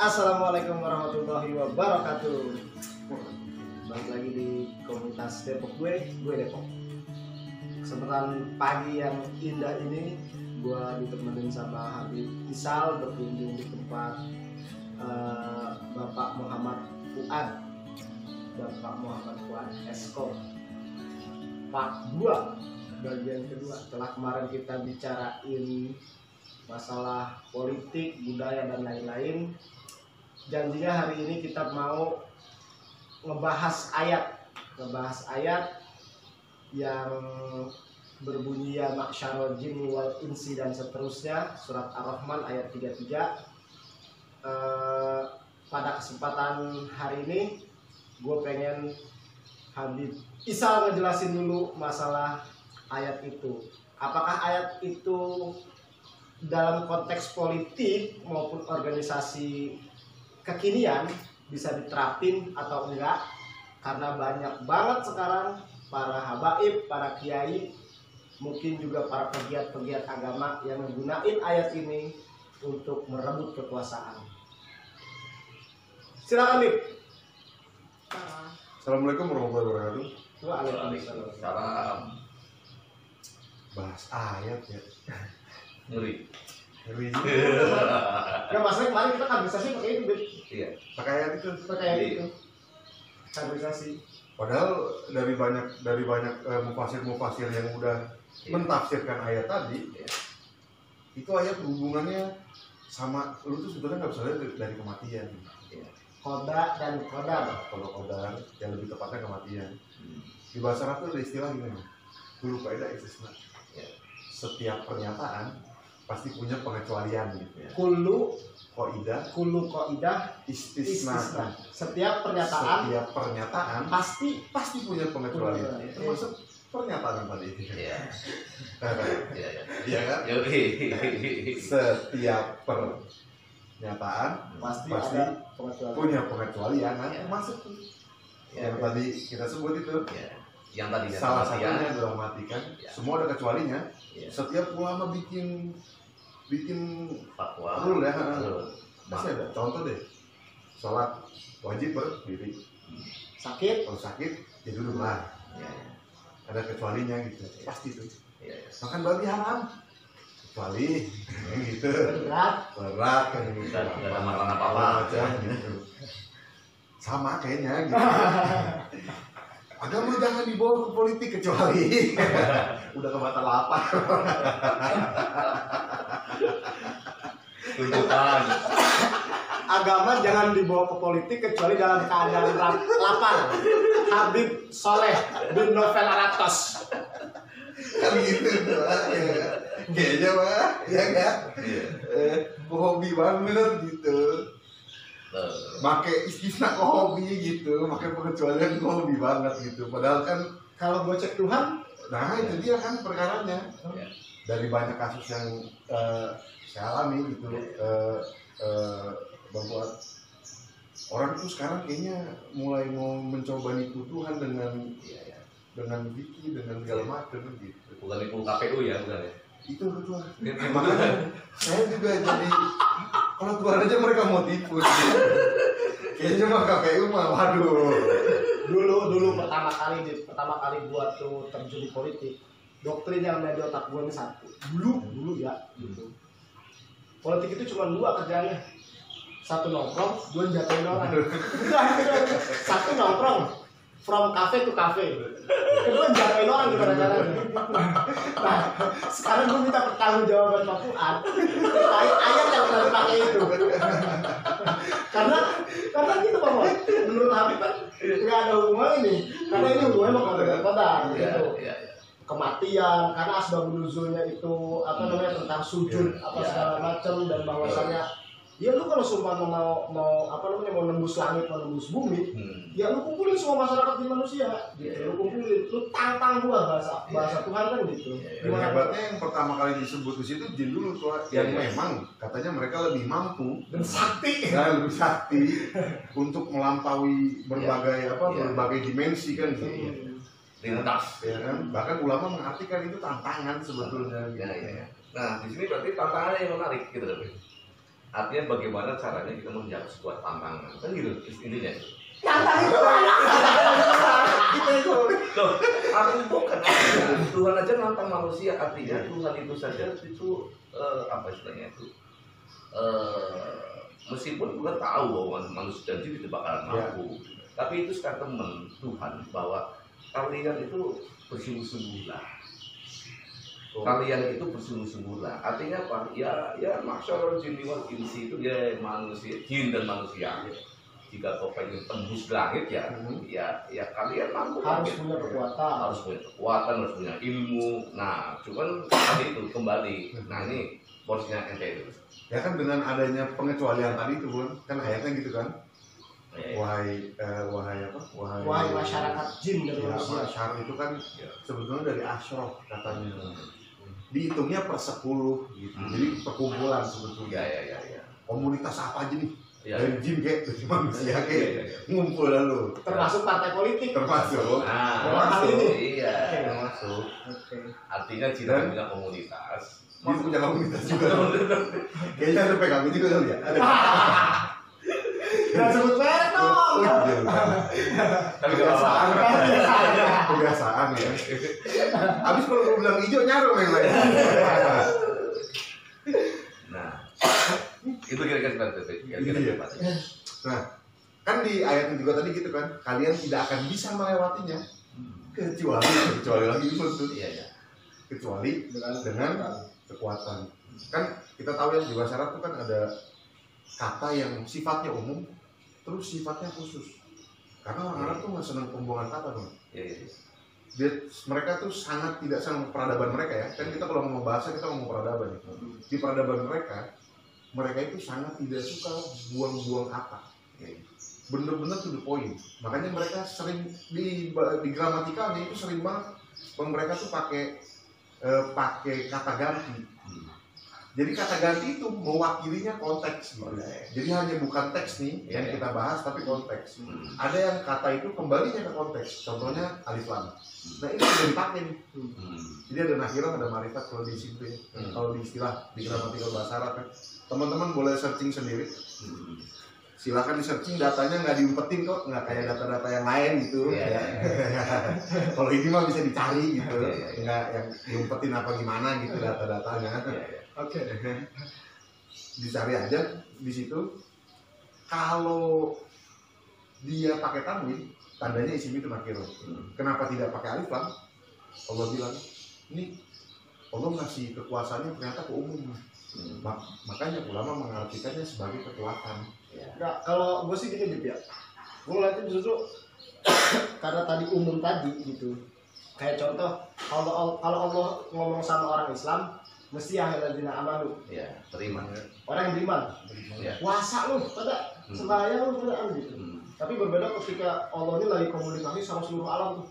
Assalamualaikum warahmatullahi wabarakatuh. Balik lagi di komunitas Depok gue Depok. Kesempatan pagi yang indah ini, gue ditemenin sama Habib Isal berkunjung di tempat Bapak Muhammad Fuad Esko Part 2 bagian kedua. Setelah kemarin kita bicarain masalah politik, budaya dan lain-lain, janjinya hari ini kita mau ngebahas ayat yang berbunyi ya ma'syarul jinni wal insi dan seterusnya, surat Ar-Rahman ayat 33. Pada kesempatan hari ini gue pengen Habib Isal ngejelasin dulu masalah ayat itu. Apakah ayat itu dalam konteks politik maupun organisasi kekinian bisa diterapin atau enggak, karena banyak banget sekarang para habaib, para kiai, mungkin juga para pegiat-pegiat agama yang menggunakan ayat ini untuk merebut kekuasaan. Silakan, Bib. Assalamualaikum warahmatullahi wabarakatuh. Waalaikumsalam. Bahas ayat ya. Ngeri. Ya maksudnya kemarin kita kaderisasi pakai itu, Bib. Iya. Pakai ayat itu. Pakai ayat itu. Kaderisasi. Padahal dari banyak mufasir yang udah mentafsirkan ayat tadi, itu ayat hubungannya sama lu tuh sebetulnya nggak bisa lihat dari kematian. Koda dan kodar. Kalau kodar yang lebih tepatnya kematian. Di bahasa Arab tuh ada istilah gini, dulu kaidah istisna. Setiap pernyataan pasti punya pengecualian gitu ya. Kullu qaidah istisna. Setiap pernyataan pasti punya pengecualian. Termasuk pernyataan tadi. Iya. Iya kan? Setiap pernyataan pasti punya pengecualian. Termasuk yang tadi kita sebut itu. Yang tadi salah satunya adalah matikan. Semua ada kecualinya. Setiap ulama bikin fatwa rule ya. Masih ada contoh deh. Sholat wajib berdiri. Kalau sakit ya duduklah. Ada kecualinya gitu. Pasti itu. Makan babi haram. Kecuali gitu. Berat kan gitu. Ada masalah apa-apa gitu. Sama kayaknya gitu. Agama jangan dibawa ke politik kecuali udah kebatal lapar. tuntutan. Agama jangan dibawa ke politik kecuali dalam keadaan lapar. Habib Soleh bin Novel Aratos. Kan gitu tuh. Kayaknya mah ya kan. Hobi banget gitu. Pakai istisna ke hobi gitu, pakai pengecualian ke hobi banget gitu. Padahal kan Kalau gue cek Tuhan, nah itu dia kan perkaranya. Dari banyak kasus yang saya alami gitu, bahwa orang tuh sekarang kayaknya mulai mau mencoba nipu Tuhan dengan Wiki, dengan segala macam gitu. Bukan itu KPU ya, bukan ya? Itu betul. Makanya saya juga jadi kalau Tuhan aja mereka mau tipu. Kayaknya mah KPU mah waduh. dulu pertama kali gua tuh terjun di politik, doktrin yang ada di otak gua ini satu. Dulu ya gitu. Politik itu cuma dua kerjanya. Satu nongkrong, dua jatuhin orang. Satu nongkrong, from cafe to cafe. Kedua jatuhin orang gimana caranya. Nah, sekarang gue minta pertanggungjawaban Pak Fuad. Ayat yang pernah dipakai itu. karena gitu Pak Fuad. Menurut Habib kan nggak ada hubungan ini. Karena ini hubungannya sama kodar gitu. Kematian, karena asbabun nuzulnya itu apa namanya tentang sujud apa segala macam, dan bahwasannya ya lu kalau sumpah mau apa namanya mau nembus langit, mau nembus bumi, ya lu kumpulin semua masyarakat di manusia, gitu. Lu kumpulin, lu tantang gua bahasa Tuhan kan gitu. Yang hebatnya yang pertama kali disebut di situ jin dulu tuh, yang memang katanya mereka lebih mampu dan sakti, lebih sakti untuk melampaui berbagai dimensi kan gitu. Lintas. Ya kan, bahkan ulama mengartikan itu tantangan sebetulnya. Nah, di sini berarti tantangannya yang menarik gitu kan. Artinya bagaimana caranya kita menjawab sebuah tantangan, kan gitu intinya. Loh, aku bukan Tuhan aja nantang manusia, artinya Tuhan itu saja itu apa istilahnya itu meskipun Tuhan tahu bahwa manusia dan jin itu bakalan mampu, tapi itu statement Tuhan bahwa kalian itu bersungguh-sungguhlah. Kalian itu bersungguh-sungguhlah. Artinya apa? Ya masyaallah jin wal insi itu ya manusia, jin dan manusia. Jika kau pengen tembus langit ya kalian mampu. Harus punya kekuatan. Harus punya ilmu. Nah, cuman tadi itu kembali. Nah ini porsinya ente itu. Ya kan dengan adanya pengecualian tadi itu kan ayatnya gitu kan. Wahai masyarakat jin dan manusia. Masyarakat itu kan sebetulnya dari asyraf katanya. Dihitungnya per 10 gitu. Jadi perkumpulan sebetulnya. Ya. Komunitas apa aja nih? Ya. Dari jin kayak dari manusia kayak ngumpul lalu. Termasuk partai politik. Termasuk. Iya. Termasuk. Artinya jin punya komunitas. Jin punya komunitas juga. Kayaknya ada PKB juga kali ya. Jangan sebut merek dong. Tapi kalau kebiasaan ya. Abis kalau gue bilang hijau nyarum yang lain. Nah, itu kira-kira Nah, kan di ayat juga tadi gitu kan, kalian tidak akan bisa melewatinya kecuali lagi itu. Iya. Kecuali dengan kekuatan. Kan kita tahu ya di bahasa Arab itu kan ada kata yang sifatnya umum, terus sifatnya khusus. Karena orang Arab tuh nggak senang pembuangan kata dong. Iya. Mereka tuh sangat tidak senang peradaban mereka ya. Kan kita kalau ngomong bahasa kita ngomong peradaban. Di peradaban mereka itu sangat tidak suka buang-buang kata. Bener-bener to the point. Makanya mereka sering di gramatikalnya itu sering banget mereka tuh pakai kata ganti. Jadi kata ganti itu mewakilinya konteks gitu. Jadi hanya bukan teks nih yang kita bahas tapi konteks. Ada yang kata itu kembalinya ke konteks. Contohnya alif lam. Nah ini sudah dipakai nih. Jadi ada nakirah, ada marifat kalau di situ ya. Kalau di istilah di gramatikal bahasa Arab kan. Teman-teman boleh searching sendiri. Silahkan di searching, datanya nggak diumpetin kok, nggak kayak data-data yang lain gitu. Kalau ini mah bisa dicari gitu, nggak yang diumpetin apa gimana gitu data-datanya. Oke. Dicari aja di situ. Kalau dia pakai tanwin, tandanya isim itu nakiro. Kenapa tidak pakai alif lam? Allah bilang, ini Allah ngasih kekuasaannya ternyata ke umum. Makanya ulama mengartikannya sebagai kekuatan. Nggak, kalau gue sih gini ya, gue ngeliatnya justru karena tadi umum tadi gitu. Kayak contoh, kalau Allah ngomong sama orang Islam, mesti ahladzina amanu. Iya, terima. Orang yang beriman. Puasa lu, pada sembahyang lu pada gitu. Tapi berbeda ketika Allah ini lagi komunikasi sama seluruh alam tuh.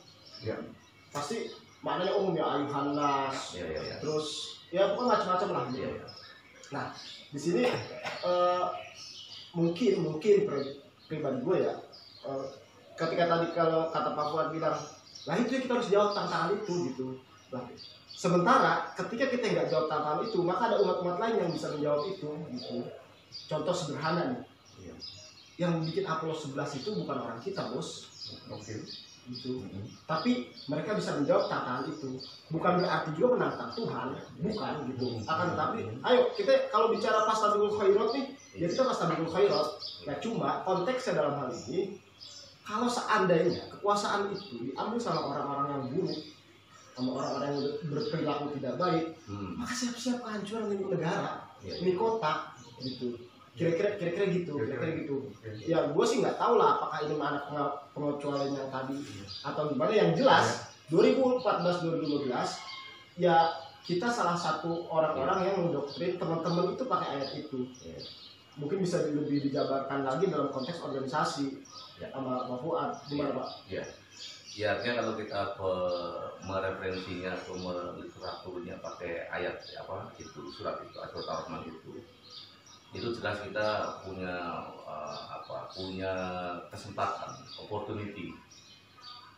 Pasti maknanya umum ya, ayuhan nas. Terus ya pokoknya macam-macam lah gitu. Nah, di sini mungkin pribadi gue ya, ketika tadi kalau kata Pak Fuad bilang, lah itu ya kita harus jawab tantangan itu gitu. Nah, sementara ketika kita nggak jawab tantangan itu, maka ada umat-umat lain yang bisa menjawab itu gitu. Contoh sederhana nih, yang bikin Apollo 11 itu bukan orang kita bos. Gitu. Tapi mereka bisa menjawab tantangan itu. Bukan berarti juga menantang Tuhan, bukan gitu. Akan tetapi, ayo kita kalau bicara fastabiqul khairat nih, ya kita fastabiqul khairat. Nah cuma konteksnya dalam hal ini, kalau seandainya kekuasaan itu diambil sama orang-orang yang buruk, sama orang-orang yang berperilaku tidak baik, maka siap-siap kehancuran ini negara, ini kota, gitu. Kira-kira gitu. Ya gue sih nggak tahu lah apakah ini mana pengecualian yang tadi atau gimana. Yang jelas 2014-2015 ya kita salah satu orang-orang yang mendoktrin teman-teman itu pakai ayat itu. Mungkin bisa lebih dijabarkan lagi dalam konteks organisasi sama Pak Fuad. Gimana Pak? Ya artinya kalau kita mereferensinya atau meliteraturnya pakai ayat apa itu surat itu atau Ar-Rahman itu jelas kita punya punya kesempatan, opportunity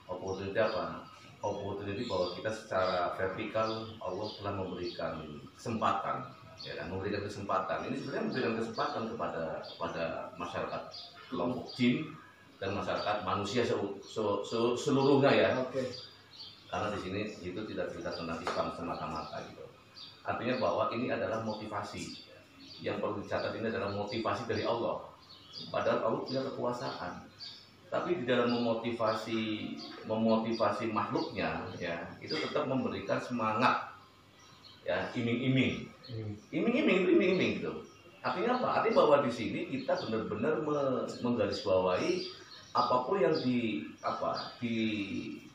apa? Opportunity bahwa kita secara vertikal Allah telah memberikan kesempatan ya kan, memberikan kesempatan. Ini sebenarnya memberikan kesempatan kepada masyarakat kelompok jin dan masyarakat manusia seluruhnya ya. Oke. Karena di sini itu tidak cerita tentang Islam semata-mata gitu. Artinya bahwa ini adalah motivasi. Yang perlu dicatat, ini adalah motivasi dari Allah. Padahal Allah punya kekuasaan. Tapi di dalam memotivasi makhluknya ya, itu tetap memberikan semangat. Ya, iming-iming gitu. Artinya apa? Artinya bahwa di sini kita benar-benar menggarisbawahi apapun yang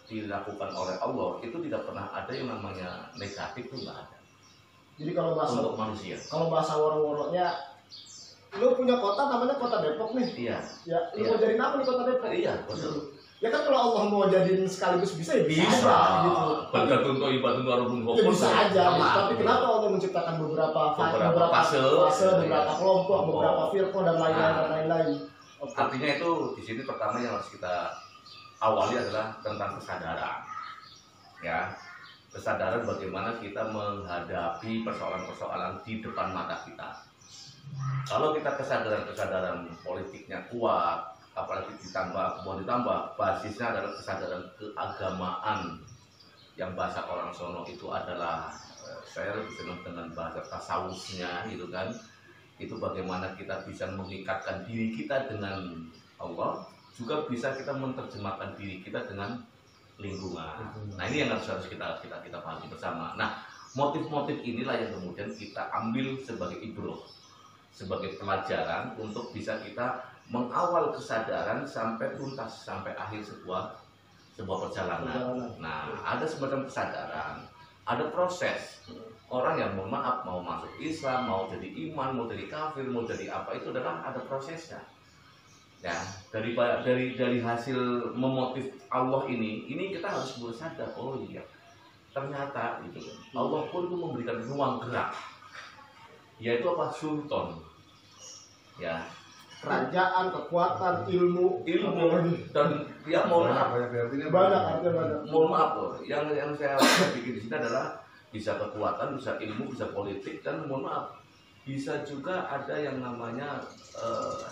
dilakukan oleh Allah itu tidak pernah ada yang namanya negatif, itu nggak ada. Jadi kalau bahasa untuk manusia, kalau bahasa woro-woronya, lu punya kota namanya kota Depok nih. Iya. Ya, lu mau jadi apa nih kota Depok? Iya, betul. Ya kan kalau Allah mau jadiin sekaligus bisa ya bisa, Bisa. gitu. Bergantung ibadah arubun Ya bisa aja. Sama, Tapi gitu. kenapa Allah menciptakan beberapa fase, beberapa kelompok, beberapa firqah dan lain-lain. Oke. Artinya itu di sini pertama yang harus kita awali adalah tentang kesadaran. Ya. Kesadaran bagaimana kita menghadapi persoalan-persoalan di depan mata kita. Kalau kita kesadaran politiknya kuat, apalagi ditambah basisnya adalah kesadaran keagamaan, yang bahasa orang sono itu adalah, saya lebih senang dengan bahasa tasawufnya gitu kan. Itu bagaimana kita bisa mengikatkan diri kita dengan Allah, juga bisa kita menerjemahkan diri kita dengan lingkungan. Nah, ini yang harus kita pahami bersama. Nah, motif-motif inilah yang kemudian kita ambil sebagai ibroh, sebagai pelajaran untuk bisa kita mengawal kesadaran sampai tuntas, sampai akhir sebuah perjalanan. Nah, ada semacam kesadaran, ada proses. Orang yang mohon maaf mau masuk Islam, mau jadi iman, mau jadi kafir, mau jadi apa, itu adalah ada prosesnya. Ya, dari hasil memotif Allah ini kita harus sadar, oh iya, ternyata gitu. Allah pun itu memberikan ruang gerak, yaitu apa? Sultan. Ya, Kerajaan, kekuatan, ilmu dan yang mohon maaf banyak. Mohon maaf loh, yang saya bikin di sini adalah bisa kekuatan, bisa ilmu, bisa politik, dan mohon maaf bisa juga ada yang namanya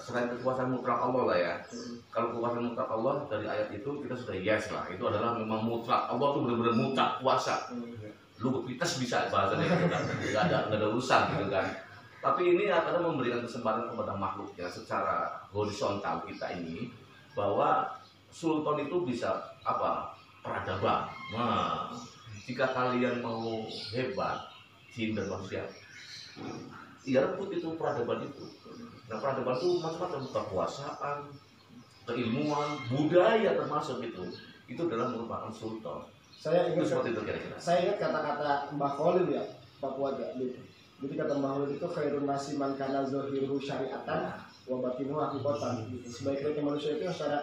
selain kekuasaan mutlak Allah lah ya. Kalau kekuasaan mutlak Allah dari ayat itu kita sudah yes lah, itu adalah memang mutlak. Allah tuh benar-benar mutlak kuasa. Lu pites bisa bahasanya gitu kan, nggak ada urusan gitu kan. Tapi ini akan memberikan kesempatan kepada makhluknya secara horizontal kita ini, bahwa sultan itu bisa apa? Peradaban. Nah, jika kalian mau hebat, jin dan manusia, ya rebut itu peradaban itu. Nah, peradaban itu macam-macam, kekuasaan, keilmuan, budaya termasuk itu adalah merupakan sultan. Saya ingat seperti itu kira-kira. Saya ingat kata-kata Mbah Khalil ya, Papua aja gitu. Jadi kata Mbah Khalil itu khairun nasi man kana zahiruhu syariatan wa batinuhu haqiqatan gitu. Sebaik-baiknya manusia itu yang secara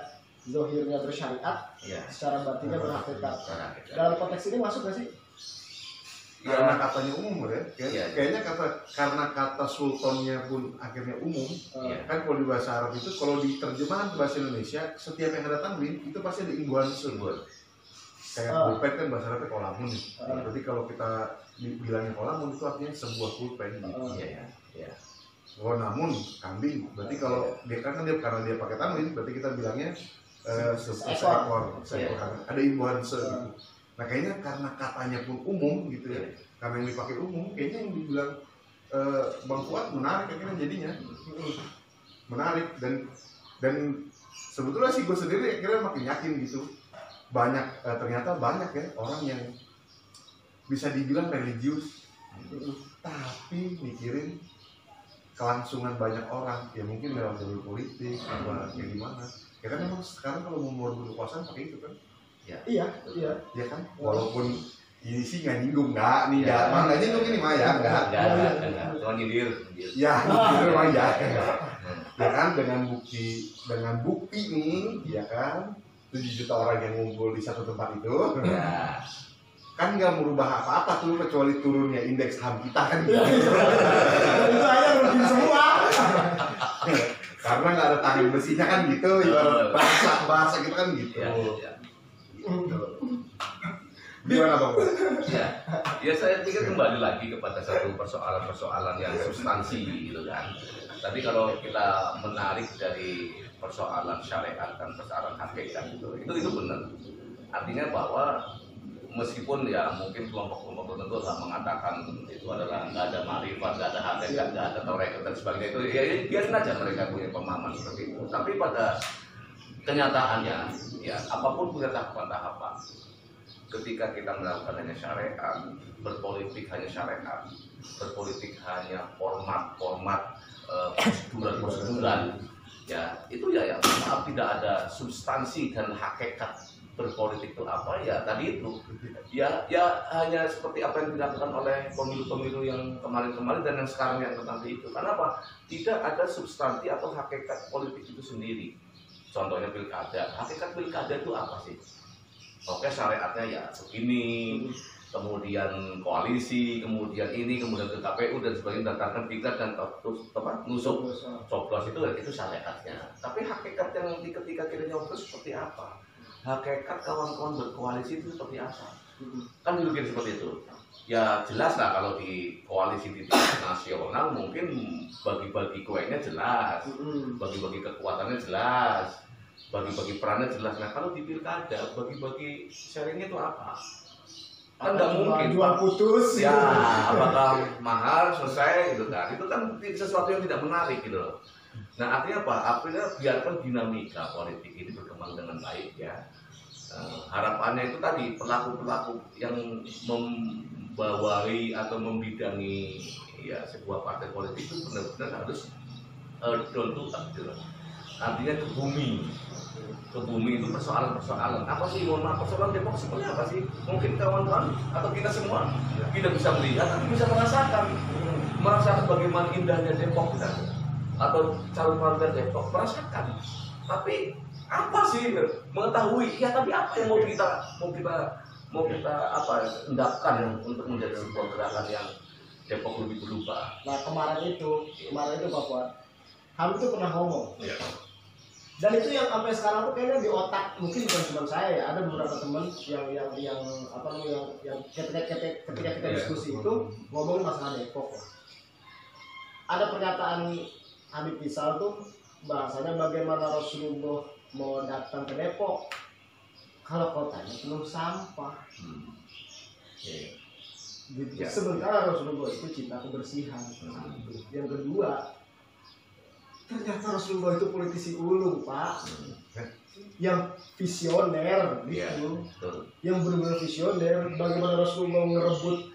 zahirnya bersyariat, secara batinnya berhakikat. Dalam konteks ini masuk nggak sih? Karena katanya umum ya, kayaknya karena kata sultannya pun akhirnya umum. Kan kalau di bahasa Arab itu, kalau diterjemahkan ke bahasa Indonesia, setiap yang ada tanwin itu pasti ada imbuhan sebut. Kayak pulpen kan bahasa Arabnya kolamun. Berarti kalau kita bilangnya kolamun itu artinya sebuah pulpen. Oh namun kambing, berarti kalau dia karena dia pakai tanwin, berarti kita bilangnya seekor. Ada imbuhan sebut. Nah kayaknya karena katanya pun umum gitu ya, karena yang dipakai umum, kayaknya yang dibilang Bang Fuad menarik akhirnya jadinya menarik. Dan sebetulnya sih gue sendiri akhirnya makin yakin gitu, ternyata banyak ya orang yang bisa dibilang religius tapi mikirin kelangsungan banyak orang, ya mungkin dalam jalur politik apa kayak gimana ya kan. Emang sekarang kalau mau merebut kekuasaan pakai itu kan. Iya kan, walaupun ini sih nggak nyinggung nggak nyinggung ini mah ya nggak cuma nyindir ya nyindir mah ya kan, dengan bukti nih ya kan, 7 juta orang yang ngumpul di satu tempat itu kan nggak merubah apa-apa tuh kecuali turunnya indeks HAM kita kan gitu. Itu aja rugi semua karena nggak ada tangan besinya kan gitu, bahasa kita kan gitu. Gimana Bang? Ya saya pikir kembali lagi kepada satu persoalan-persoalan yang substansi gitu kan. Tadi kalau kita menarik dari persoalan syariat dan persoalan hakikat itu benar. Artinya bahwa meskipun ya mungkin kelompok-kelompok tertentu lah mengatakan itu adalah nggak ada ma'rifat, nggak ada hakikat, nggak ada tarekat dan sebagainya, itu ya biarin aja mereka punya pemahaman seperti itu. Tapi pada kenyataannya ya apapun punya tahapan-tahapan. Ketika kita melakukan hanya syariat, berpolitik hanya syariat, berpolitik hanya format-format prosedural, ya itu ya maaf tidak ada substansi dan hakikat berpolitik itu apa ya tadi itu ya hanya seperti apa yang dilakukan oleh pemilu-pemilu yang kemarin-kemarin dan yang sekarang yang nanti itu. Kenapa? Tidak ada substansi atau hakikat politik itu sendiri. Contohnya pilkada, hakikat pilkada itu apa sih? Oke, syariatnya ya begini, kemudian koalisi, kemudian ini, kemudian ke KPU dan sebagainya, datangkan tingkat dan nusuk coblos itu syariatnya. Tapi hakikat yang nanti ketika kita nyoblos seperti apa? Hakikat kawan-kawan berkoalisi itu seperti apa? Kan dulu seperti itu. Ya jelas lah kalau di koalisi di tingkat nasional mungkin bagi-bagi kuenya jelas, bagi-bagi kekuatannya jelas, bagi-bagi perannya jelas. Nah kalau di pilkada bagi-bagi sharingnya itu apa? Kan nggak mungkin jual putus ya apakah mahal selesai gitu kan, itu kan sesuatu yang tidak menarik gitu loh. Nah artinya apa? Artinya biarkan dinamika politik ini berkembang dengan baik ya. Harapannya itu tadi pelaku-pelaku yang membawai atau membidangi ya sebuah partai politik itu benar-benar harus down to earth gitu loh. Artinya ke bumi itu persoalan-persoalan apa sih, mohon maaf, persoalan Depok seperti apa sih? Mungkin kawan-kawan atau kita semua tidak bisa melihat tapi bisa merasakan bagaimana indahnya Depok gitu. Atau calon warga Depok merasakan, tapi apa sih mengetahui ya, tapi apa yang mau kita apa endapkan untuk menjadi sebuah gerakan yang Depok lebih berubah. Nah kemarin itu Pak Fuad, Hamid itu pernah ngomong Ya. dan itu yang sampai sekarang tuh kayaknya di otak, mungkin bukan cuma saya ya, ada beberapa teman yang apa namanya yang ketika kita diskusi itu ngomongin masalah Depok lah. Ada pernyataan Habib Rizal tuh bahasanya bagaimana Rasulullah mau datang ke Depok kalau kotanya penuh sampah. Gitu. Ya. Sementara Rasulullah itu cinta kebersihan. Yang kedua, ternyata Rasulullah itu politisi ulung, Pak. Yang visioner gitu. Yang benar-benar visioner. Bagaimana Rasulullah ngerebut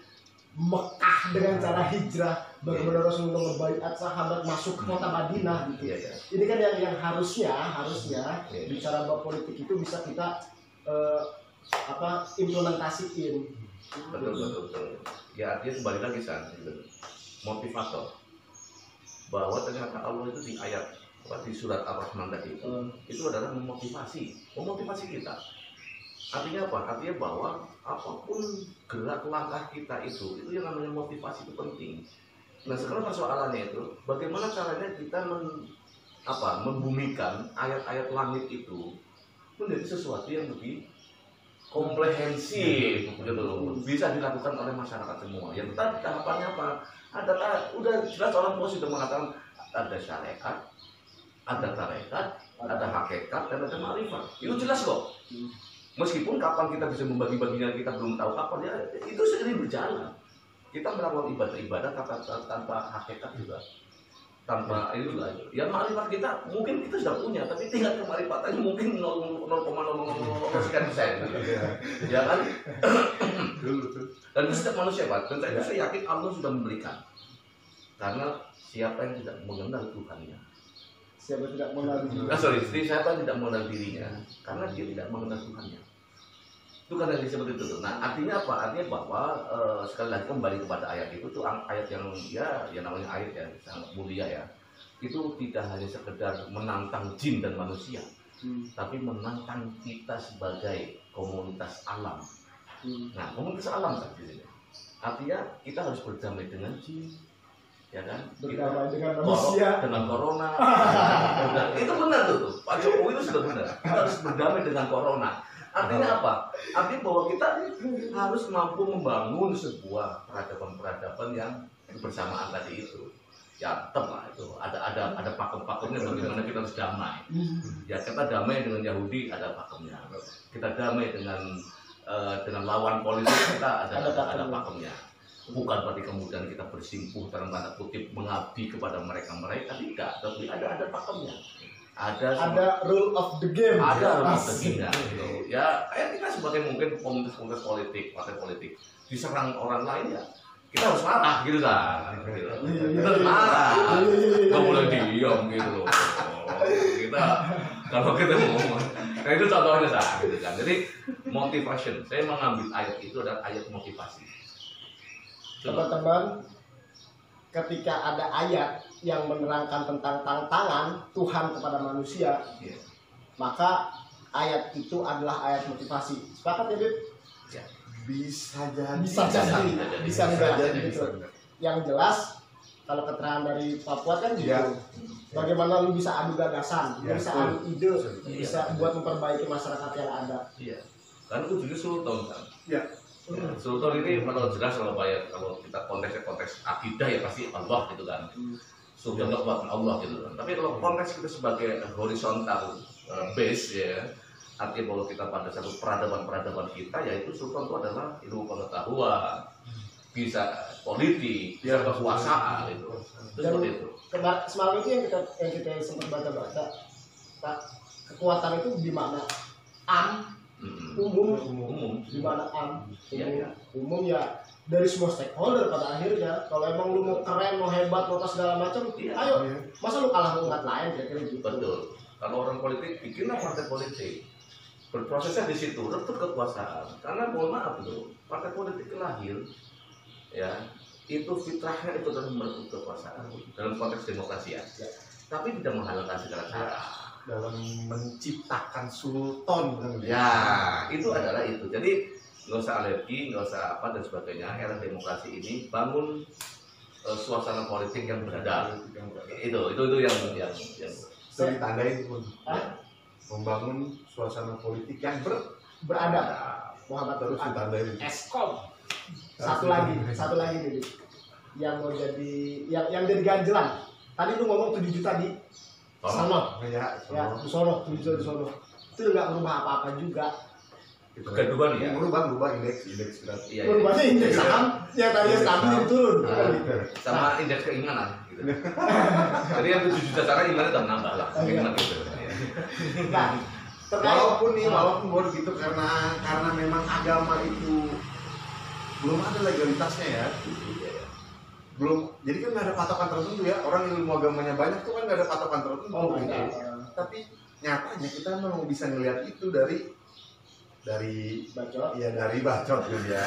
Mekah dengan cara hijrah, bagaimana Rasulullah ngebaiat sahabat masuk ke kota Madinah gitu. Ini kan yang harusnya bicara bab politik itu bisa kita implementasiin. Betul. Ya artinya kembali lagi motivator bahwa ternyata Allah itu di ayat di surat Ar-Rahman tadi itu adalah memotivasi kita. Artinya apa? Artinya bahwa apapun gerak langkah kita itu yang namanya motivasi itu penting. Nah sekarang persoalannya itu bagaimana caranya kita membumikan ayat-ayat langit itu menjadi sesuatu yang lebih komprehensif, bisa dilakukan oleh masyarakat semua. Yang tadi tahapannya apa? Udah jelas orang tua sudah mengatakan ada syariat, ada tarekat, ada hakikat, dan ada ma'rifat. Itu jelas kok. Meskipun kapan kita bisa membagi-baginya kita belum tahu kapan ya, itu seiring berjalan. Kita melakukan ibadah-ibadah tanpa hakikat juga, tanpa itu lah. Ya ma'rifat kita mungkin kita sudah punya, tapi tingkat kema'rifatannya mungkin 0,000%. Ya kan? Dan itu setiap manusia, Pak. Dan saya yakin Allah sudah memberikan. Karena siapa yang tidak mengenal Tuhannya? Siapa tidak mengenal dirinya? Siapa yang tidak mengenal dirinya? Karena dia tidak mengenal Tuhannya. Itu kan yang disebut itu. Nah, artinya apa? Artinya bahwa sekali lagi kembali kepada ayat itu tuh ayat yang ya namanya ayat ya sangat mulia ya. Itu tidak hanya sekedar menantang jin dan manusia, tapi menantang kita sebagai komunitas alam. Nah, komunitas alam kan di sini. Artinya kita harus berdamai dengan jin, ya kan? Berdamai dengan manusia, dengan corona. Itu benar tuh. Pak Jokowi itu sudah benar. Kita harus berdamai dengan corona. Artinya apa? Artinya bahwa kita harus mampu membangun sebuah peradaban-peradaban yang kebersamaan tadi itu. Ya tetap lah itu ada pakem-pakemnya bagaimana kita harus damai. Ya kita damai dengan Yahudi ada pakemnya. Kita damai dengan lawan politik kita ada pakemnya. Bukan berarti kemudian kita bersimpuh dalam tanda kutip mengabdi kepada mereka tidak, tapi ada pakemnya. Ada rule of the game. Ada rule of the game gitu. Ya kayak kita sebagai mungkin komunitas politik, partai politik diserang orang lain ya kita harus marah gitu kan. Kita harus marah. Nggak boleh diam gitu loh. Kita kalau kita ngomong, nah itu contohnya gitu kan. Jadi motivation, saya mengambil ayat itu adalah ayat motivasi. Teman-teman, ketika ada ayat yang menerangkan tentang tantangan Tuhan kepada manusia, maka ayat itu adalah ayat motivasi. Sepakat ya, Bib? Ya. Bisa jadi gitu. Yang jelas kalau keterangan dari Papua kan gitu. Bagaimana lu bisa adu gagasan, lu bisa adu ide, bisa buat memperbaiki masyarakat yang ada. Iya. Kan ujungnya sultan kan. Iya. Sultan ini menurut jelas kalau kita konteks akidah ya pasti Allah gitu kan. Sultan kekuatan Allah gitu kan. Tapi kalau konteks kita sebagai horizontal base ya, artinya bahwa kita pada satu peradaban kita, yaitu sultan itu adalah ilmu pengetahuan, bisa politik, bisa kekuasaan itu. Seperti itu. Semalam itu yang kita sempat baca-baca, Pak, kekuatan itu di mana umum, di mana umum ya dari semua stakeholder pada akhirnya. Kalau emang lu mau keren, mau hebat, mau segala macam, ayo, masa lu kalah umat lain kira-kira gitu. Betul. Kalau orang politik bikinlah partai politik. Berprosesnya di situ, rebut kekuasaan. Karena mohon maaf tuh, partai politik lahir, ya itu fitrahnya itu adalah merebut kekuasaan dalam konteks demokrasi ya. Tapi tidak menghalalkan segala cara. Dalam menciptakan sultan. Ya, itu adalah itu. Jadi nggak usah alergi, nggak usah apa dan sebagainya. Era demokrasi ini bangun suasana politik yang beradab. Itu yang ditandai pun. Membangun suasana politik yang beradab. Muhammad terus ditandai. Eskom. Satu lagi nih, yang mau jadi yang jadi ganjelan. Tadi lu ngomong 7 juta di sono. Ya, di sono, 7 juta di sono. Itu nggak merubah apa-apa juga. Kegaduhan ya. Merubah indeks berat. Iya. Merubahnya indeks saham yang tadinya stabil turun. Sama indeks keinginan gitu. Jadi yang 7 juta sekarang imannya udah menambah lah. Keinginan gitu. Nah, walaupun baru gitu karena memang agama itu belum ada legalitasnya ya. Belum, jadi kan nggak ada patokan tertentu ya. Orang ilmu agamanya banyak tuh kan nggak ada patokan tertentu. Tapi nyatanya kita memang bisa ngelihat itu dari bacot. Iya, dari bacot gitu ya.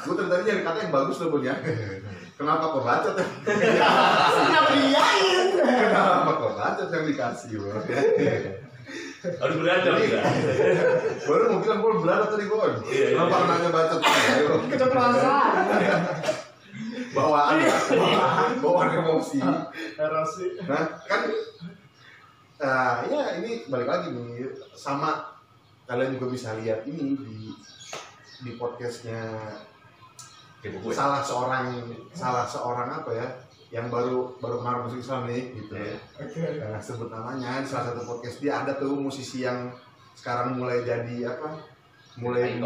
Gue tadi nyari kata yang bagus loh Bun ya. Kenapa kok bacot ya? Kenapa diain? Kenapa kok bacot yang dikasih Bun? Harus beradab ya. Baru mau bilang gue beradab tadi Bun. Kenapa nanya bacot? Keceplosan. Bawaan emosi. Nah kan, ya ini balik lagi nih sama kalian juga bisa lihat ini di podcastnya salah seorang apa ya yang baru kemarin masuk Islam nih gitu. Nah, sebut namanya di salah satu podcast dia ada tuh musisi yang sekarang mulai jadi apa? Mulai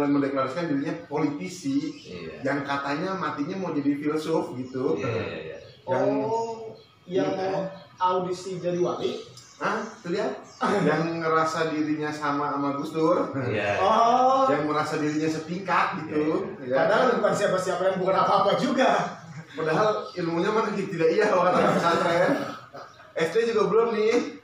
mendeklarasikan dirinya politisi yang katanya matinya mau jadi filsuf gitu. Yang mau audisi jadi wali? Tuh lihat yang ngerasa dirinya sama Gus Dur, yang merasa dirinya setingkat gitu. Padahal bukan siapa-siapa yang bukan apa-apa juga. Padahal ilmunya mana tidak iya kalau kata pesantren. SD juga belum nih.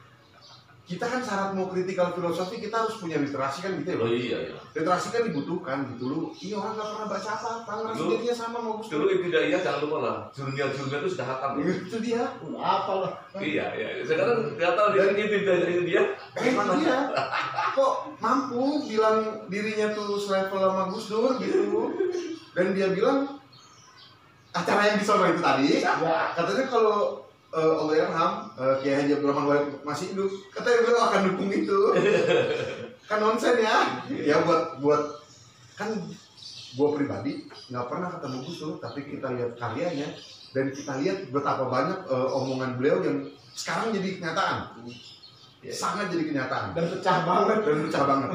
Kita kan syarat mau kritikal filosofi kita harus punya literasi kan gitu ya. Oh iya. Literasi kan dibutuhkan gitu lu. Ini orang nggak pernah baca apa-apa, ngerasa dirinya sama Gus Dur. Dulu ibtidaiyah jangan lupa lah. Jurnia itu sudah hatam. Itu dia. Apa lah? Iya. Sekarang nggak tahu dia ibtidaiyah ini dia. Gimana dia? Kok mampu bilang dirinya tuh selevel sama Gus Dur gitu. Dan dia bilang acara yang di sono itu tadi katanya kalau Allahyarham Kiai Haji Abdurrahman Wahid masih hidup, katanya beliau akan dukung itu. Kan nonsen ya. Ya buat kan gua pribadi nggak pernah ketemu Gus Dur, tapi kita lihat karyanya dan kita lihat betapa banyak omongan beliau yang sekarang jadi kenyataan. Sangat jadi kenyataan dan pecah banget.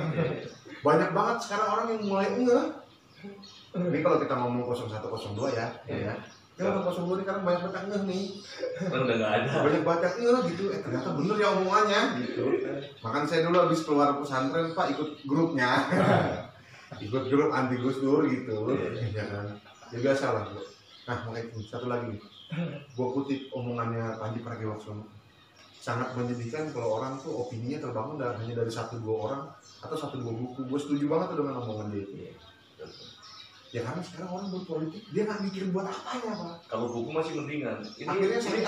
Banyak banget sekarang orang yang mulai ngeh. Ini kalau kita ngomong 0102 ya. Yang 02 ini sekarang banyak banget ngeh nih. Udah nggak ada. Banyak banget ngeh gitu. Ternyata bener ya omongannya gitu. Makanya saya dulu habis keluar pesantren Pak ikut grupnya. Ikut grup anti Gus Dur gitu. Ya kan. Ya biasa lah. Nah makanya satu lagi nih. Gua kutip omongannya Pak Haji Pragiwaksono. Sangat menyedihkan kalau orang tuh opininya terbangun hanya dari 1-2 orang atau 1-2 buku. Gue setuju banget tuh dengan omongan dia. Ya karena sekarang orang berpolitik dia nggak mikirin buat apanya Pak. Kalau buku masih mendingan. Akhirnya Ini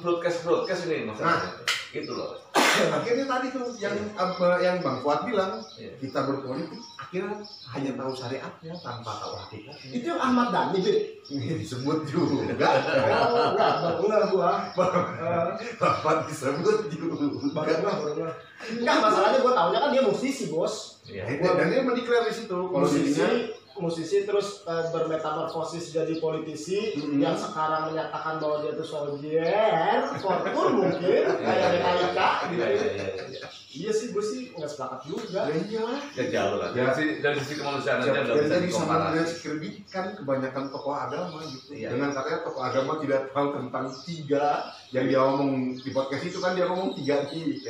broadcast ini masalahnya. Itu loh. Akhirnya tadi tuh yang Bang Fuad bilang kita berpolitik akhirnya hanya tahu syariatnya tanpa tahu hakikatnya. Itu yang Ahmad Dhani, Bib. Ini disebut juga. Oh, enggak gua. Bapak disebut juga. Baru. Enggak, masalahnya gua taunya kan dia musisi, Bos. Dan dia mendeklar di situ kalau musisi terus bermetamorfosis jadi politisi yang sekarang menyatakan bahwa dia itu soldier, fortune mungkin kayak Metallica gitu. Iya sih, gue sih nggak sepakat juga. Ya iyalah. Ya jauh lah. Dari sisi kemanusiaan aja nggak bisa dikomparasi. Kan kebanyakan tokoh agama gitu. Dengan katanya tokoh agama tidak tahu tentang 3 yang dia ngomong di podcast itu kan dia ngomong 3 nih.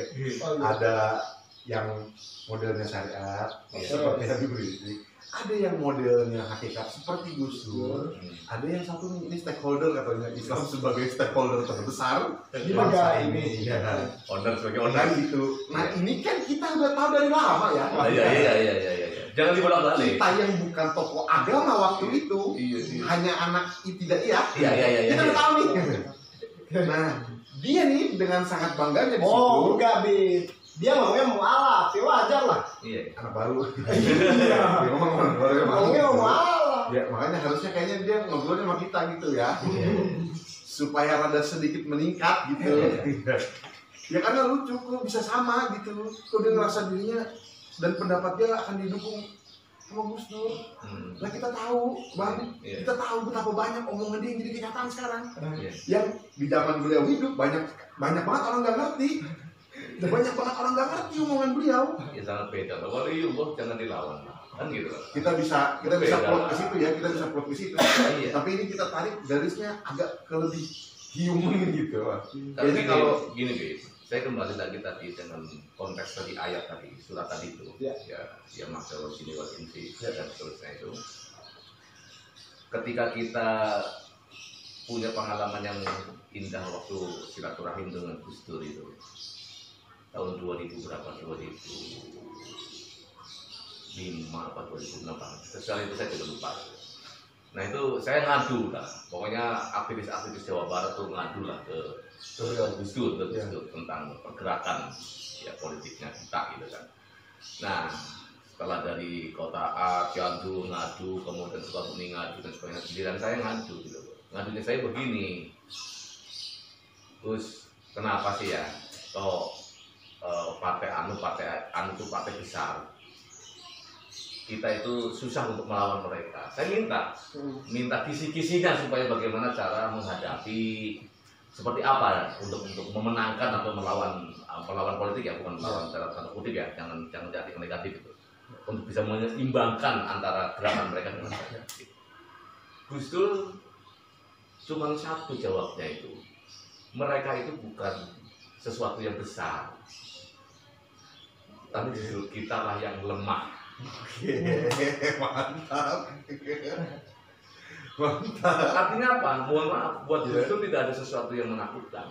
Ada yang modelnya syariat, seperti Habib Rizik. Ada yang modelnya hakikat seperti Gus Dur. Ada yang satu ini stakeholder katanya Islam sebagai stakeholder terbesar di bangsa ini. Ya. Owner sebagai owner gitu. Nah ini kan kita udah tahu dari lama ya. Iya. Jangan dibolak-balik. Kita yang bukan tokoh agama waktu itu, hanya anak ibtidaiyah. Iya. Kita udah tahu nih. Nah dia nih dengan sangat bangganya di situ. Oh enggak, Bi. Dia ngomongnya mualaf, ya wajar lah. Iya, anak baru. Dia ngomongnya mualaf. Ya, makanya harusnya kayaknya dia ngobrolnya sama kita gitu ya. Supaya rada sedikit meningkat gitu. Ya karena lucu kok bisa sama gitu. Kok dia ngerasa dirinya dan pendapatnya akan didukung sama Gus Dur. Nah kita tahu, Bang, kita tahu betapa banyak omongan dia yang jadi kenyataan sekarang. Yang di zaman beliau hidup banyak banget orang nggak ngerti. Banyak banget orang nggak ngerti omongan beliau. Ya sangat beda. Waliullah jangan dilawan, kan gitu. Kita bisa plot ke situ ya, kita bisa plot ke situ. Tapi ini kita tarik garisnya agak ke lebih human gitu. Tapi kalau gini, Bi, saya kembali lagi tadi dengan konteks tadi ayat tadi, surat tadi itu, ya masalah sini wal insi dan seterusnya itu. Ketika kita punya pengalaman yang indah waktu silaturahim dengan Gus Dur itu. Tahun 2000 berapa? 2005 apa 2006 sesuai itu saya tidak lupa. Nah itu saya ngadu lah, pokoknya aktivis-aktivis Jawa Barat tuh ngadu lah ke Gus Dur tentang pergerakan ya politiknya kita gitu kan. Nah setelah dari kota A Cianjur ngadu, kemudian Sukabumi ngadu dan sebagainya, giliran saya ngadu gitu. Ngadunya saya begini, Gus, kenapa sih ya kok partai anu itu partai besar, kita itu susah untuk melawan mereka. Saya minta kisi-kisinya supaya bagaimana cara menghadapi seperti apa untuk memenangkan atau melawan politik ya, bukan melawan secara tanda kutip ya, jangan jadi negatif itu, untuk bisa menyeimbangkan antara gerakan mereka dengan saya. Gus Dur cuma satu jawabnya itu, mereka itu bukan sesuatu yang besar, tapi justru kita lah yang lemah. Mantap. Artinya apa? Mohon maaf, buat Gus Dur tidak ada sesuatu yang menakutkan.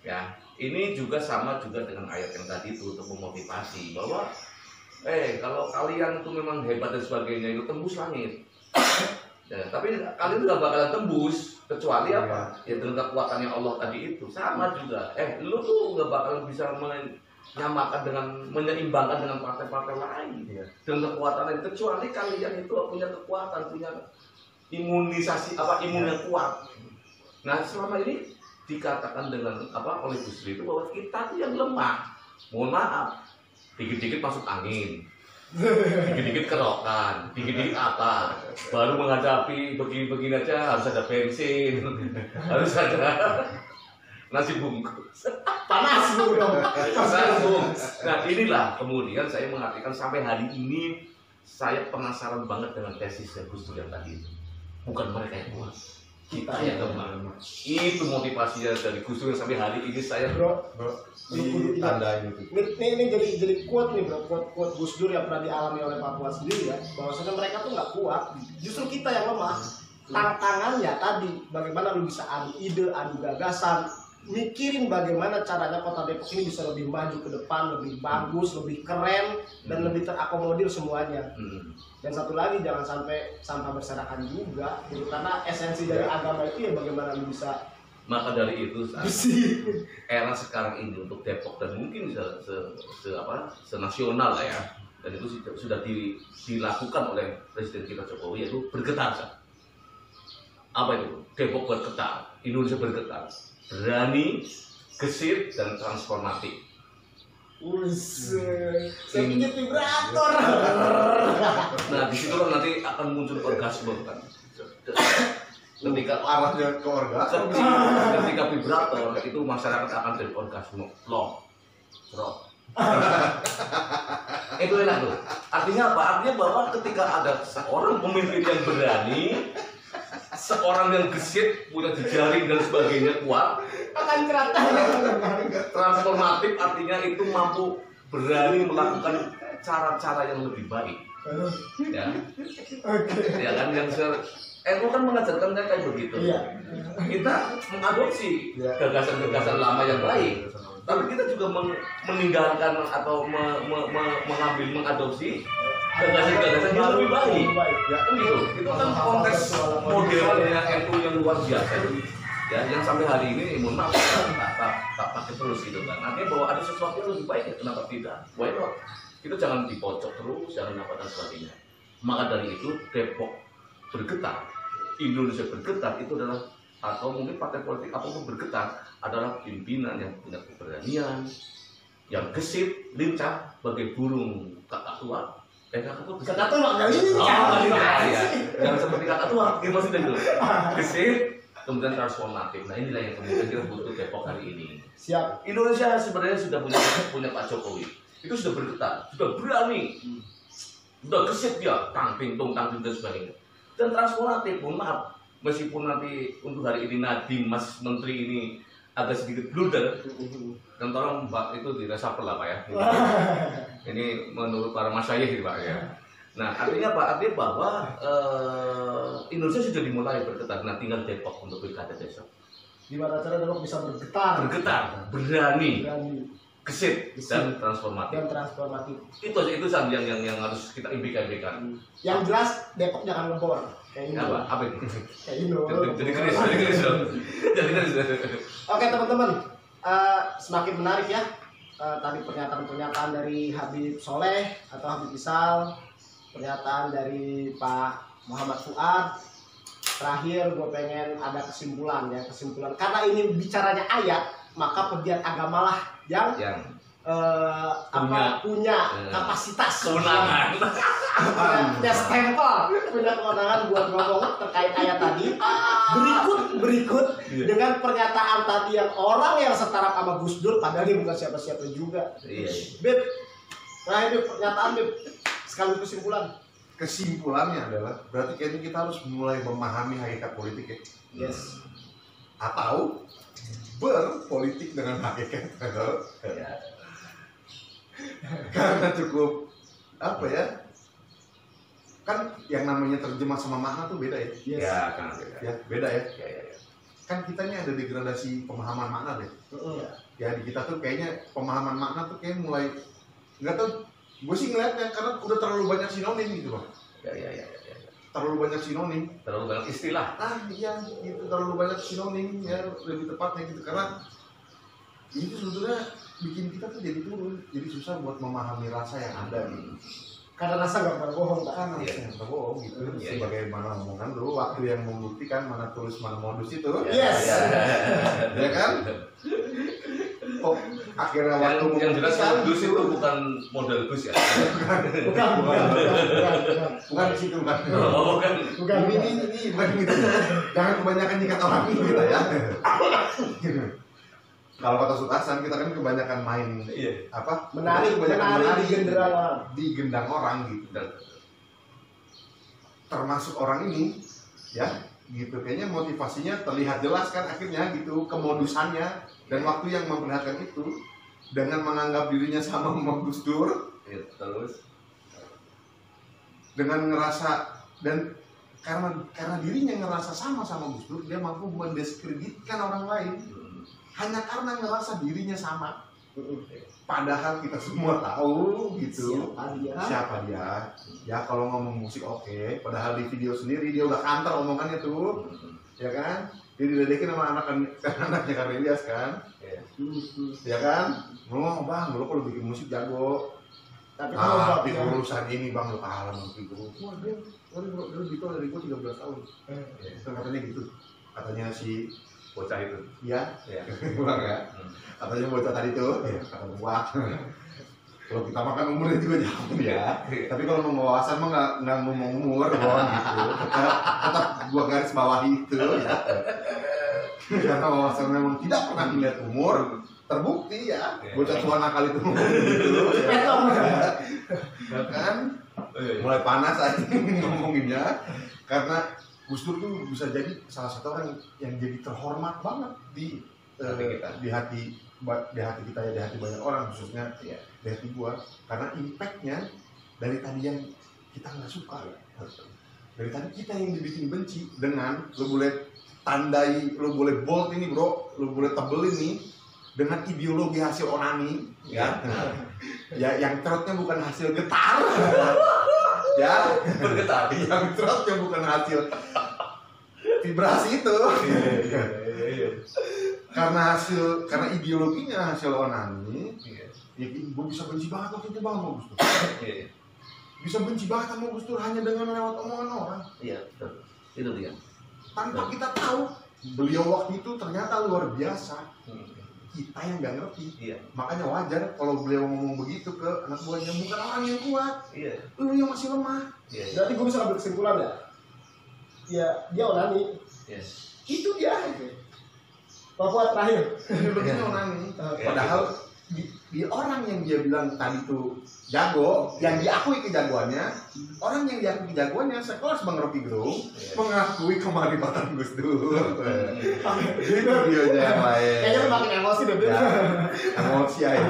Ya, ini juga sama juga dengan ayat yang tadi itu untuk memotivasi bahwa kalau kalian itu memang hebat dan sebagainya itu tembus langit. Ya, tapi kalian tidak bakalan tembus kecuali apa? Ya dengan kekuatannya Allah tadi itu. Sama juga. Lu tuh nggak bakalan bisa menyamakan dengan menyeimbangkan dengan partai-partai lain dengan kekuatan kecuali kalian itu punya kekuatan, punya imun yang kuat. Nah selama ini dikatakan dengan apa oleh Gus Dur itu bahwa kita tuh yang lemah. Mohon maaf, dikit-dikit masuk angin, dikit-dikit kerokan, dikit-dikit apa, baru menghadapi begini-begini aja harus ada bensin, harus ada nasi bungkus, Panas lu dong. Nah inilah kemudian saya mengartikan sampai hari ini saya penasaran banget dengan tesisnya Gus Dur yang tadi itu. Bukan mereka yang kuat, kita yang lemah. Itu motivasinya dari Gus Dur sampai hari ini saya Bro, di tanda ini tuh. Ini jadi quote nih bro, quote Gus Dur yang pernah dialami oleh Pak Fuad sendiri ya, bahwasanya mereka tuh nggak kuat, justru kita yang lemah. Tantangannya tadi, bagaimana lu bisa adu ide, adu gagasan, mikirin bagaimana caranya Kota Depok ini bisa lebih maju ke depan, lebih bagus, lebih keren, dan lebih terakomodir semuanya. Dan satu lagi, jangan sampai sampah berserakan juga, gitu. Karena esensi dari agama itu ya bagaimana lu bisa. maka dari itu era sekarang ini untuk Depok dan mungkin senasional lah ya, dan itu sudah dilakukan oleh Presiden kita Jokowi, yaitu bergetar. Apa itu? Depok bergetar, Indonesia bergetar, berani, gesit, dan transformatif. Saya punya vibrator. Nah disitulah nanti akan muncul orgasme kan. Ketika Arahnya ke orgasme. ketika vibrator itu masyarakat akan jadi orgasme loh, itu enak loh. Artinya apa? Artinya bahwa ketika ada seorang pemimpin yang berani, seorang yang gesit, punya jejaring dan sebagainya kuat, Akan cerita. transformatif artinya itu mampu berani melakukan cara-cara yang lebih baik. Ya, ya kan yang kan mengajarkan kayak begitu. Iya. Kita mengadopsi gagasan-gagasan lama yang baik, tapi kita juga meninggalkan atau mengadopsi gagasan-gagasan yang lebih baik. Ya. Kan gitu. Itu kan konteks modelnya NU yang luar biasa. Ya, yang sampai hari ini mohon maaf tak pakai terus gitu kan. Artinya bahwa ada sesuatu yang lebih baik, ya kenapa tidak? Why not? Kita jangan dipojok terus, jangan apa dan sebagainya. Maka dari itu Depok bergetar, Indonesia bergetar itu adalah, atau mungkin partai politik apapun bergetar adalah pimpinan yang punya keberanian, yang gesit, lincah, bagai burung kakak tua. Kakak tua bisa Kakak tua nggak ini ya. Jangan seperti kakak tua, gimana sih itu? Gesit, kemudian transformatif. Nah inilah yang kemudian kita butuh Depok hari ini. Siap. Indonesia sebenarnya sudah punya Pak Jokowi. Itu sudah bergetar, sudah berani, sudah gesit dia, tangping dan sebagainya. Dan transformatif, mohon maaf, meskipun nanti untuk hari ini Nadiem Mas Menteri ini agak sedikit blunder, dan tolong Pak itu diresapel lah Pak ya. Ini menurut para masyayikh Pak ya. Nah artinya apa? Artinya bahwa Indonesia sudah dimulai bergetar. Nah tinggal Depok untuk pilkada besok. Gimana cara Depok bisa bergetar? Bergetar, berani, gesit dan transformatif. Itu yang harus kita impikan. Yang jelas Depok jangan ngebor. Kayak ini. Apa itu? Kayak ini. Jadi keris. Oke teman-teman, semakin menarik ya. Tadi pernyataan dari Habib Soleh atau Habib Isal, pernyataan dari Pak Muhammad Fuad. Terakhir gue pengen ada kesimpulan karena ini bicaranya ayat, maka pegiat agamalah yang punya kapasitas, kewenangan, punya stempel, punya kewenangan buat ngomong terkait ayat tadi. Berikut dengan pernyataan tadi yang orang yang setara sama Gus Dur, padahal dia bukan siapa-siapa juga. Beb, terakhir pernyataan Beb, sekali kesimpulan. Kesimpulannya adalah berarti kayaknya kita harus mulai memahami hakikat politik ya. Yes. Atau berpolitik dengan hakikat. Karena cukup apa ya? Kan yang namanya terjemah sama makna tuh beda ya. Yes. Ya, beda ya. Kan kita ini ada degradasi pemahaman makna deh. Ya di kita tuh kayaknya pemahaman makna tuh kayak mulai nggak tahu. Gue sih ngeliatnya karena udah terlalu banyak sinonim gitu Bang. Ya. Terlalu banyak sinonim. Terlalu banyak istilah. Iya gitu, terlalu banyak sinonim ya lebih tepatnya gitu karena ini tuh sebetulnya bikin kita tuh jadi turun, jadi susah buat memahami rasa yang ada gitu. Karena rasa nggak pernah bohong tak? Kan yang bohong gitu. Iya. Sebagaimana omongan dulu, waktu yang membuktikan mana tulus mana modus itu. Yes. Ya kan? Oh, akhirnya waktu yang jelas membuktikan Gus itu bukan model Gus ya. Bukan di situ kan. Oh, bukan. Ini bukan gitu. Jangan kebanyakan nyikat orang ini kita ya. Kalau kata Sutasan kita kan kebanyakan main apa? Menari di gendang orang. Di gendang orang gitu. Termasuk orang ini ya gitu kayaknya motivasinya terlihat jelas kan akhirnya gitu kemodusannya dan waktu yang memperlihatkan itu dengan menganggap dirinya sama Gus Dur terus dengan ngerasa dan karena dirinya ngerasa sama Gus Dur dia mampu mendiskreditkan orang lain hanya karena ngerasa dirinya sama padahal kita semua tahu gitu siapa dia ya kalau ngomong musik oke, padahal di video sendiri dia udah kantor omongannya tuh ya kan dia diledekin sama anaknya Karelias kan ya kan ngomong bang lu kalau bikin musik jago tapi urusan ini bang lu kalah sama gue wah dia dari gue 13 tahun kan katanya gitu katanya si bocah itu iya pulang ya katanya bocah tadi tuh kata gua kalau kita makan umurnya juga jauh ya tapi kalau ngomong wawasan mah nggak ngomong umur doang gitu tetap gua garis bawah itu ya karena wawasan memang tidak pernah melihat umur terbukti ya bocah tua nakal itu gitu ya kan mulai panas aja ngomonginnya karena Gus Dur tuh bisa jadi salah satu orang yang jadi terhormat banget di hati kita ya di hati banyak orang khususnya ya, di hati gua karena impactnya dari tadi yang kita nggak suka dari tadi kita yang dibikin benci dengan lo boleh tandai lo boleh bold ini bro lo boleh tebel ini dengan ideologi hasil onani ya ya yang trotnya bukan hasil getar ya bergetar yang trotnya bukan hasil vibrasi itu karena ideologinya hasil onani ya gue bisa benci banget waktu itu bang sama Gus Dur bisa benci banget sama Gus Dur hanya dengan lewat omongan orang itu dia tanpa kita tahu beliau waktu itu ternyata luar biasa kita yang nggak ngerti makanya wajar kalau beliau ngomong begitu ke anak buahnya bukan orang yang kuat lu yang masih lemah berarti gue bisa ambil kesimpulan ya dia onani itu dia Papua terakhir ideologinya onani padahal di orang yang dia bilang tadi tuh jago yang diakui kejagoannya orang yang diakui kejagoannya sekelas Bang Rocky Gerung mengakui kemarifatan Gus Dur itu videonya yang lain kayaknya lu makin emosi deh emosi aja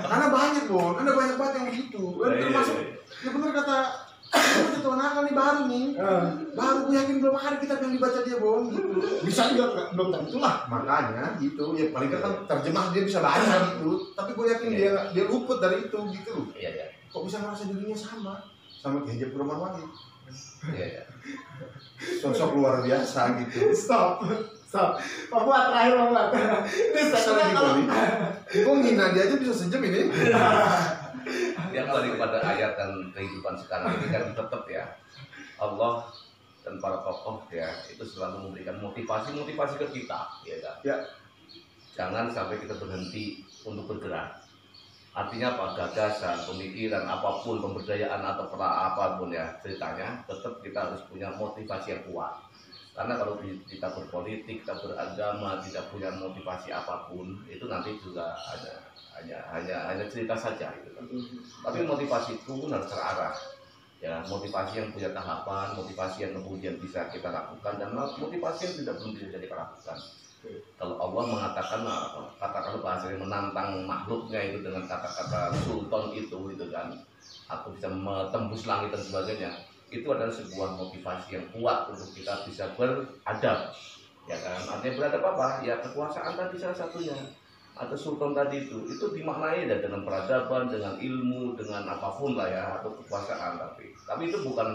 karena banyak banget yang begitu termasuk ya benar kata itu nakal nih baru gue yakin belum ada kitab yang dibaca dia bohong gitu bisa juga belum tentu lah makanya gitu ya paling kan terjemah dia bisa baca gitu tapi gue yakin dia luput dari itu gitu loh kok bisa ngerasa dirinya sama Genjep Romanwati sosok luar biasa gitu stop Papua terakhir ini saya kalau gue ngina dia aja bisa sejam ini yang kembali kepada ayat dan kehidupan sekarang ini kan tetap ya Allah dan para tokoh ya itu selalu memberikan motivasi ke kita ya kan jangan sampai kita berhenti untuk bergerak artinya apa gagasan pemikiran apapun pemberdayaan atau apapun ya ceritanya tetap kita harus punya motivasi yang kuat karena kalau kita berpolitik kita beragama tidak punya motivasi apapun itu nanti juga hanya cerita saja gitu kan. Tapi motivasi itu harus terarah ya motivasi yang punya tahapan motivasi yang kemudian bisa kita lakukan dan motivasi yang tidak belum bisa kita lakukan kalau Allah mengatakan katakan bahasanya menantang makhluknya itu dengan kata-kata sultan itu kan aku bisa tembus langit dan sebagainya itu adalah sebuah motivasi yang kuat untuk kita bisa beradab ya kan artinya beradab apa ya kekuasaan tadi salah satunya atau sultan tadi itu dimaknai dengan peradaban, dengan ilmu, dengan apapun lah ya atau kekuasaan tapi itu bukan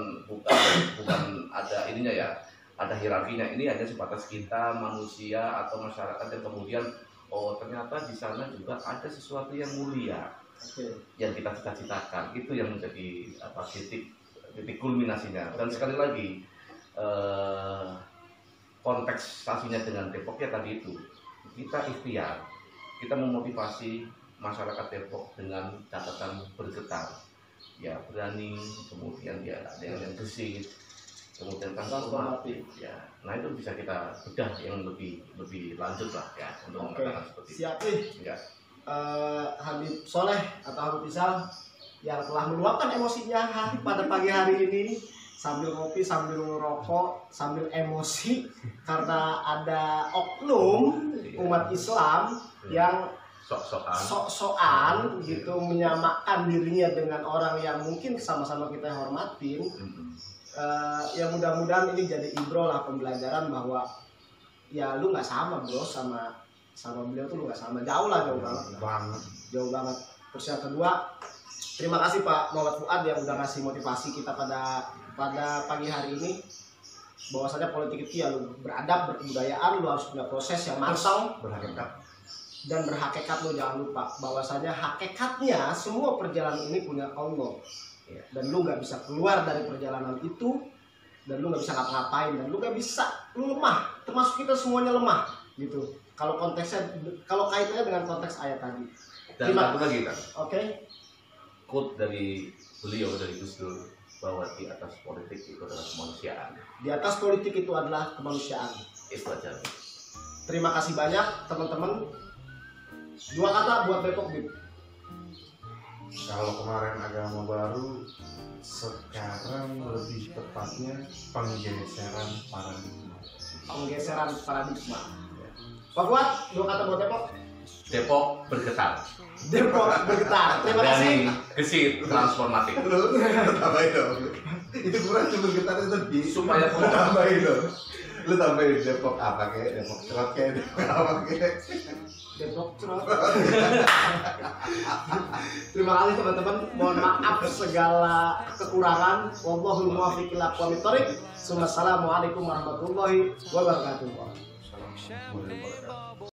ada ininya ya ada hierarkinya ini hanya sebatas kita manusia atau masyarakat yang kemudian oh ternyata di sana juga ada sesuatu yang mulia yang kita cita-citakan. Itu yang menjadi titik kulminasinya. Dan sekali lagi konteksasinya dengan Depok ya tadi itu, kita ikhtiar, kita memotivasi masyarakat Depok dengan catatan bergetar, ya berani, kemudian ya ada yang gesit, kemudian transformatif, ya. Nah itu bisa kita bedah yang lebih lanjut lah ya untuk mengatakan seperti itu. Siap nih. Ya. Habib Soleh atau Habib Izal yang telah meluapkan emosinya pada pagi hari ini sambil ngopi, sambil ngerokok, sambil emosi karena ada oknum umat Islam yang sok-sokan gitu menyamakan dirinya dengan orang yang mungkin sama-sama kita hormatin. Ya mudah-mudahan ini jadi ibrol lah, pembelajaran bahwa ya lu nggak sama bro sama beliau tuh, lu nggak sama, jauh banget. Terus yang kedua, terima kasih Pak Muhammad Fuad yang udah ngasih motivasi kita pada pagi hari ini, bahwasanya politik itu ya lu beradab, berkebudayaan, lu harus punya proses yang matang, berhakikat. Lu jangan lupa bahwasanya hakikatnya semua perjalanan ini punya Allah, dan lu nggak bisa keluar dari perjalanan itu, dan lu nggak bisa ngapa-ngapain, dan lu nggak bisa, lu lemah, termasuk kita semuanya lemah gitu. Kalau kaitannya dengan konteks ayat tadi. Dan satu lagi kan, quote dari beliau, dari Gus Dur, bahwa di atas politik itu adalah kemanusiaan. Di atas politik itu adalah kemanusiaan. Itu aja. Terima kasih banyak teman-teman. 2 kata buat Depok, Bib. Kalau kemarin agama baru, sekarang lebih tepatnya penggeseran paradigma. Pak Fuad, 2 kata buat Depok. Depok bergetar. Terima kasih. Gesit, transformatif. Lu tambahin dong. Itu kurang cuma bergetar itu lebih. Supaya lu tambahin dong. Lu tambahin Depok apa kayak Depok cerot kayak Depok apa kayak Depok cerot. Terima kasih teman-teman. Mohon maaf segala kekurangan. Wallahul muwaffiq ila aqwamit thoriq. Assalamualaikum warahmatullahi wabarakatuh.